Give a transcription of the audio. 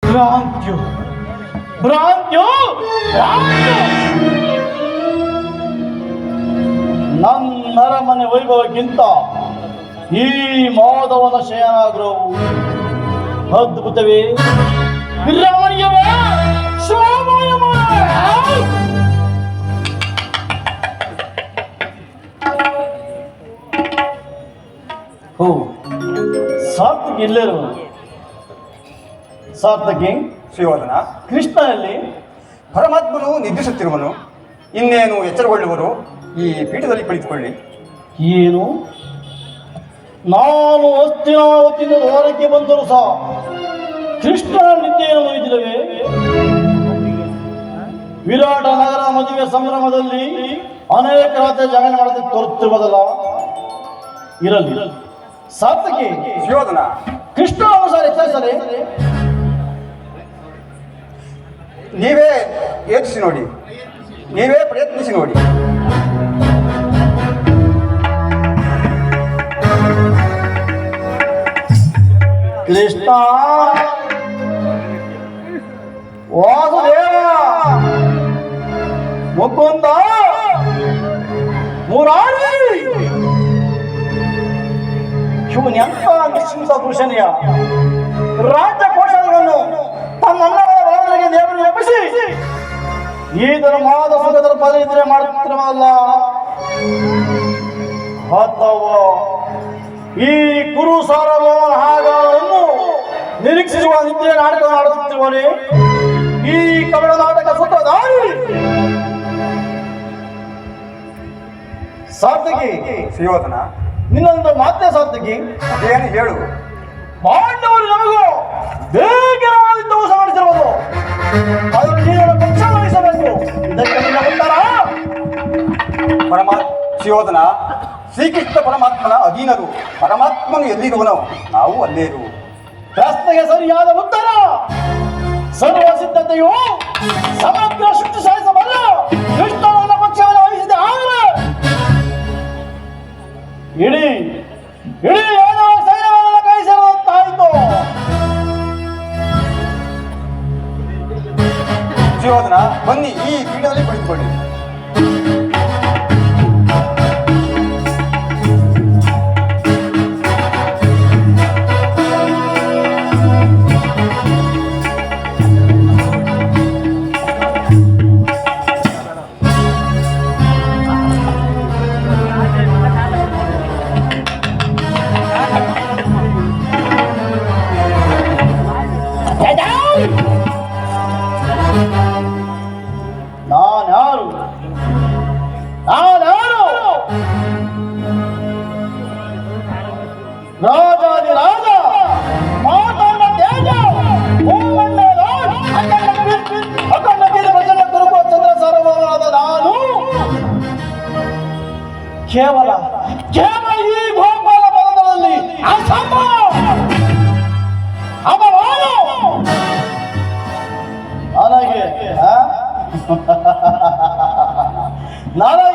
ಭ್ರಾಂತ್ಯು ಭ್ರಾಂತ್ಯು ನನ್ನ ಅರಮನೆ ವೈಭವಕ್ಕಿಂತ ಈ ಮಾಧವನ ಶಯನಾಗ್ರಹವು ಅದ್ಭುತವೇ ರಮಣೀಯವೇ ಶೋಭಾಯಮಾನ. ಹೋ ಸಾರ್ಥಕಿ ಎಲ್ಲರೂ ಸಾರ್ಥಕಿ ಸುಯೋಧನ, ಕೃಷ್ಣನಲ್ಲಿ ಪರಮಾತ್ಮನು ನಿದ್ರಿಸುತ್ತಿರುವನು. ಇನ್ನೇನು ಎಚ್ಚರಗೊಳ್ಳುವರು. ಈ ಪೀಠದಲ್ಲಿ ಕುಳಿತುಕೊಳ್ಳಿ. ಏನು ನಾನು ಹಸ್ತಿನಾವತಿಯಿಂದ ಹೊರಕ್ಕೆ ಬಂದರೂ ಸಹ ಕೃಷ್ಣನ ನಿದ್ದೆಯನ್ನು ನೋಯಿದಿಲ್ಲವೇ? ವಿರಾಟ ನಗರ ಮದುವೆ ಸಂಭ್ರಮದಲ್ಲಿ ಅನೇಕ ರಾತ್ರಿ ಜಗಳ ಮಾಡದೆ ತೋರುತ್ತಿರುವುದಲ್ಲ. ಇರಲಿ ಸಾರ್ಥಕಿ ಸುಯೋಧನ, ಕೃಷ್ಣ ಅನುಸಾರ ಎಚ್ಚರಿಸಲೇ. ನೀವೇ ಯೋಚಿಸಿ ನೋಡಿ, ನೀವೇ ಪ್ರಯತ್ನಿಸಿ ನೋಡಿ. ಕೃಷ್ಣ ವಾಸುದೇವ ಮುಕುಂದ ಮುರಾರಿ ಶಿವನ್ಯಂತ ನಿಶ್ಚಿಂತ ಪುರುಷನಿಯ ರಾಜ್ಯ ಕೋಶಗಳನ್ನು ತನ್ನನ್ನರಿಗೆ ದೇವರಿಗೆ ಒಪ್ಪಿಸಿ ಈತನ ಮಾದ ಸುಖದ ಪದವಿದ್ರೆ ಮಾಡುತ್ತಿರುವಲ್ಲ ಅಥವಾ ಈ ಕುರು ಸಾರ್ವಭೌಮನ ಹಾಗಳನ್ನು ನಿರೀಕ್ಷಿಸುವ ನಿತ್ಯ ನಾಟಕ ಮಾಡುತ್ತಿರುವನೇ ಈ ಕವನ ನಾಟಕ ಸುಖದಾರಿ. ಸಾರ್ಥಕಿ ಸುಯೋಧನ, ನಿನ್ನೊಂದು ಮಾತೆ ಸಾರ್ಥಕಿ. ಅದೇನು ಹೇಳು. ಪಾಂಡವರು ನಮಗೂ ಬೇಗವಾಗಿದ್ದು ಸಮಾನಿಸಿರುವುದು ಅದನ್ನು ನೀನು ಪಕ್ಷ ವಹಿಸಬೇಕು. ಇದಕ್ಕೆ ನಿನ್ನ ಉತ್ತರ ಸುಯೋಧನ, ಶ್ರೀಕೃಷ್ಣ ಪರಮಾತ್ಮನ ಅಧೀನರು. ಪರಮಾತ್ಮನು ಎಲ್ಲಿರುವನೋ ನಾವು ಅಲ್ಲೇ ಇರುವು. ಪ್ರಶ್ನೆಗೆ ಸರಿಯಾದ ಉತ್ತರ ಸರ್ವ ಸಿದ್ಧತೆಯು ಸಮಗ್ರ ಸೃಷ್ಟಿ ಸಾಧಿಸಬಲ್ಲ ಕೃಷ್ಣನ ಪಕ್ಷವನ್ನು ವಹಿಸಿದ ಆದರೆ ಇಡೀ ಇಡೀ ಯಾದವ ಸೈನ್ಯವನ್ನು ಕೈಸೇರುವಂತಾಯಿತು. ಸುಯೋಧನ, ಬನ್ನಿ ಈ ಪೀಠದಲ್ಲಿ ಕುಳಿತುಕೊಳ್ಳಿ. ರಾಜಾದಿ ರಾಜ ಮಾತಾಡ ತೇಜ ಅಖಂಡ ಪ್ರಜನ ಕುರುಕುವ ಚಂದ್ರ ಸಾರ್ವಭೌಮನಾದ ನಾನು ಕೇವಲ ಕೇವಲ ಈ ಗೋಪಾಲ ಪದದಲ್ಲಿ ಅಪಮಾನ ನನಗೆ ನನಗೆ